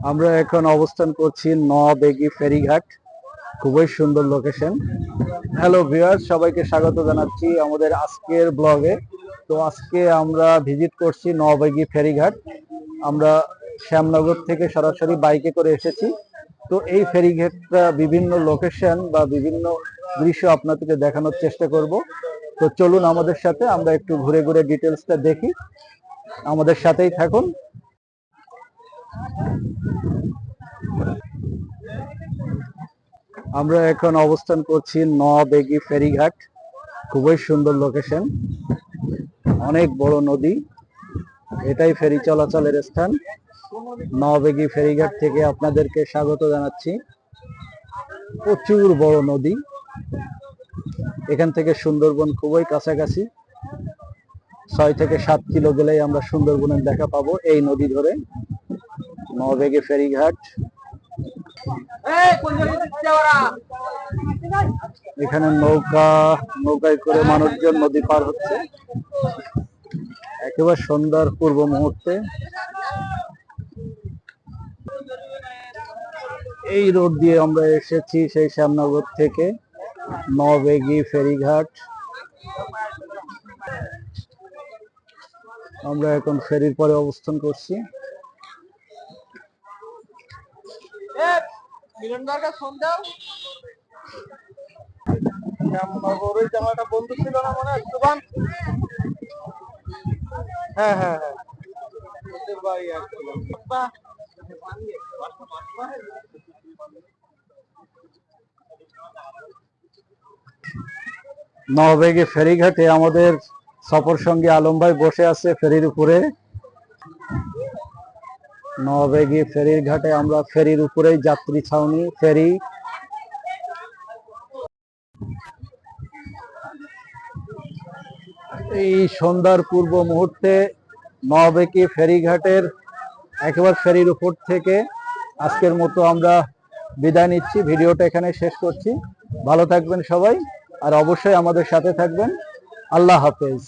আমরা এখন অবস্থান করছি নবেগী ফেরিঘাট। খুবই সুন্দর লোকেশন। হ্যালো ভিউয়ার্স, সবাইকে স্বাগত জানাচ্ছি আমাদের আজকের ব্লগে। তো আজকে আমরা ভিজিট করছি নবেগী ফেরিঘাট। আমরা শ্যামনগর থেকে সরাসরি বাইকে করে এসেছি। তো এই ফেরিঘাটটা বিভিন্ন লোকেশন বা বিভিন্ন দৃশ্য আপনাদেরকে দেখানোর চেষ্টা করব। তো চলুন আমাদের সাথে, আমরা একটু ঘুরে ঘুরে ডিটেলসটা দেখি। আমাদের সাথেই থাকুন। আমরা এখন অবস্থান করছি নবেগী ফেরিঘাট। খুবই সুন্দর লোকেশন, অনেক বড় নদী, এটাই ফেরি চলাচলের স্থান। নবেগী ফেরিঘাট থেকে আপনাদেরকে স্বাগত জানাচ্ছি। প্রচুর বড় নদী, এখান থেকে সুন্দরবন খুবই কাছাকাছি। 6 থেকে 7 কিলো গেলেই আমরা সুন্দরবনের দেখা পাবো এই নদী ধরে। নবেগী ফেরিঘাট, এখানে নৌকায় করে মানুষজন নদী পার হচ্ছে একেবারে সন্ধ্যার পূর্ব মুহূর্তে। এই রোড দিয়ে আমরা এসেছি সেই শ্যামনগর থেকে নবেগী ফেরিঘাট। আমরা এখন ফেরির পরে অবস্থান করছি। বন্ধু ছিল না মনে হয়, হ্যাঁ হ্যাঁ হ্যাঁ, নবেগী ফেরিঘাটে আমাদের সফর সঙ্গী আলম ভাই বসে আছে ফেরির উপরে। নবেগী ফেরির ঘাটে আমরা ফেরির উপরেই যাত্রী ছাউনি ফেরি। এই সন্ধ্যার পূর্ব মুহূর্তে নবেগী ফেরিঘাটের একেবারে ফেরির উপর থেকে আজকের মতো আমরা বিদায় নিচ্ছি। ভিডিওটা এখানে শেষ করছি। ভালো থাকবেন সবাই, আর অবশ্যই আমাদের সাথে থাকবেন। আল্লাহ হাফেজ।